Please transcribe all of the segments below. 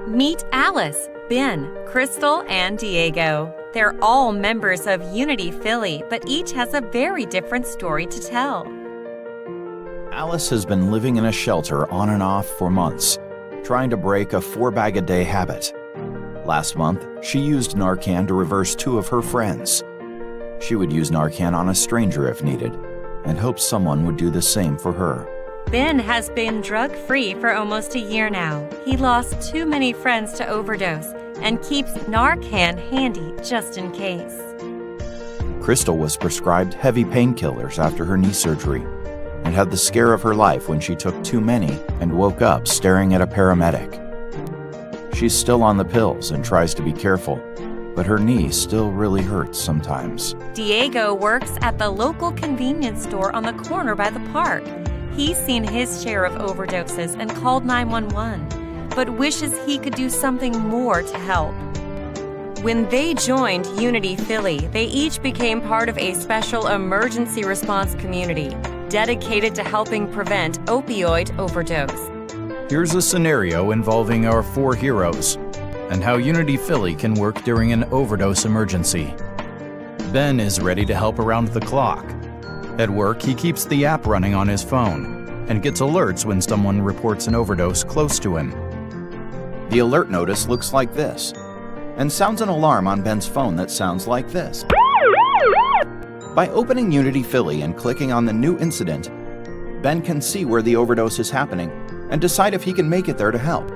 Meet Alice, Ben, Crystal, and Diego. They're all members of Unity Philly, but each has a very different story to tell. Alice has been living in a shelter on and off for months, trying to break a 4-bag-a-day habit. Last month, she used Narcan to reverse 2 of her friends. She would use Narcan on a stranger if needed, and hoped someone would do the same for her. Ben has been drug-free for almost a year now. He lost too many friends to overdose and keeps Narcan handy just in case. Crystal was prescribed heavy painkillers after her knee surgery and had the scare of her life when she took too many and woke up staring at a paramedic. She's still on the pills and tries to be careful, but her knee still really hurts sometimes. Diego works at the local convenience store on the corner by the park. He's seen his share of overdoses and called 911, but wishes he could do something more to help. When they joined Unity Philly, they each became part of a special emergency response community dedicated to helping prevent opioid overdose. Here's a scenario involving our 4 heroes and how Unity Philly can work during an overdose emergency. Ben is ready to help around the clock. At work, he keeps the app running on his phone and gets alerts when someone reports an overdose close to him. The alert notice looks like this, and sounds an alarm on Ben's phone that sounds like this. By opening Unity Philly and clicking on the new incident, Ben can see where the overdose is happening and decide if he can make it there to help.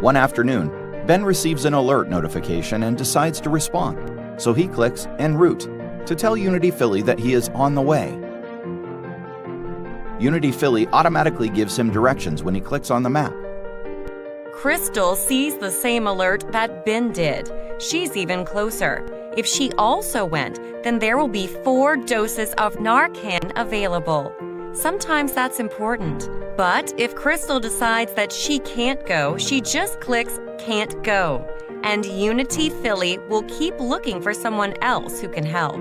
One afternoon, Ben receives an alert notification and decides to respond, so he clicks En route to tell Unity Philly that he is on the way. Unity Philly automatically gives him directions when he clicks on the map. Crystal sees the same alert that Ben did. She's even closer. If she also went, then there will be 4 doses of Narcan available. Sometimes that's important. But if Crystal decides that she can't go, she just clicks Can't Go. And Unity Philly will keep looking for someone else who can help.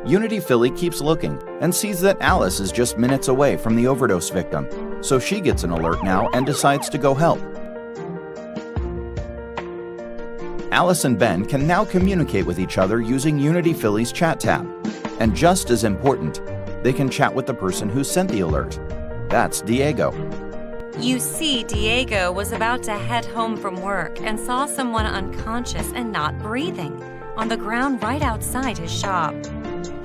Unity Philly keeps looking and sees that Alice is just minutes away from the overdose victim, so she gets an alert now and decides to go help. Alice and Ben can now communicate with each other using Unity Philly's chat tab. And just as important, they can chat with the person who sent the alert. That's Diego. You see, Diego was about to head home from work and saw someone unconscious and not breathing on the ground right outside his shop.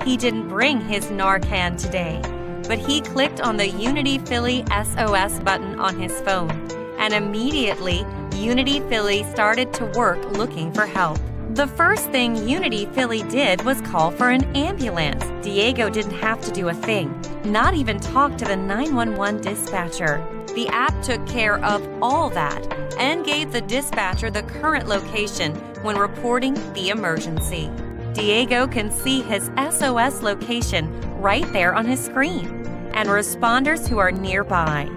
He didn't bring his Narcan today, but he clicked on the Unity Philly SOS button on his phone, and immediately Unity Philly started to work looking for help. The first thing Unity Philly did was call for an ambulance. Diego didn't have to do a thing, not even talk to the 911 dispatcher. The app took care of all that and gave the dispatcher the current location when reporting the emergency. Diego can see his SOS location right there on his screen and responders who are nearby.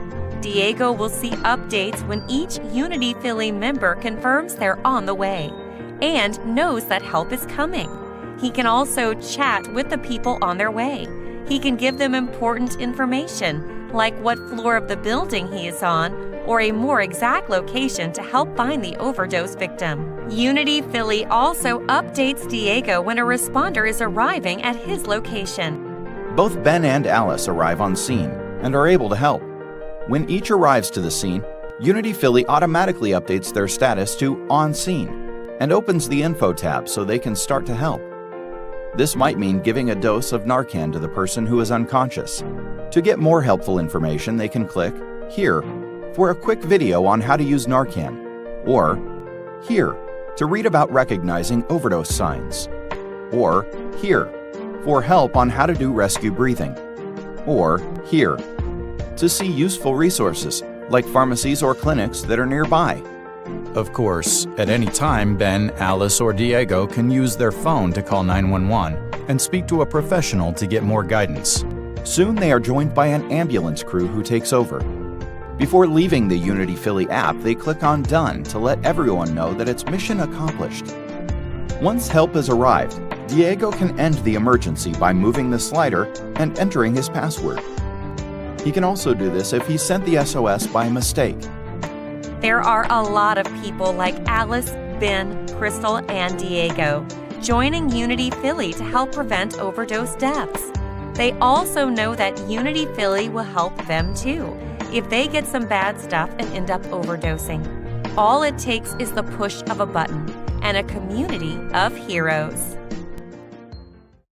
Diego will see updates when each Unity Philly member confirms they're on the way and knows that help is coming. He can also chat with the people on their way. He can give them important information, like what floor of the building he is on, or a more exact location to help find the overdose victim. Unity Philly also updates Diego when a responder is arriving at his location. Both Ben and Alice arrive on scene and are able to help. When each arrives to the scene, Unity Philly automatically updates their status to On Scene and opens the Info tab so they can start to help. This might mean giving a dose of Narcan to the person who is unconscious. To get more helpful information, they can click Here for a quick video on how to use Narcan, or Here to read about recognizing overdose signs, or Here for help on how to do rescue breathing, or Here to see useful resources like pharmacies or clinics that are nearby. Of course, at any time, Ben, Alice, or Diego can use their phone to call 911 and speak to a professional to get more guidance. Soon they are joined by an ambulance crew who takes over. Before leaving the Unity Philly app, they click on Done to let everyone know that it's mission accomplished. Once help has arrived, Diego can end the emergency by moving the slider and entering his password. He can also do this if he sent the SOS by mistake. There are a lot of people like Alice, Ben, Crystal, and Diego joining Unity Philly to help prevent overdose deaths. They also know that Unity Philly will help them too if they get some bad stuff and end up overdosing. All it takes is the push of a button and a community of heroes.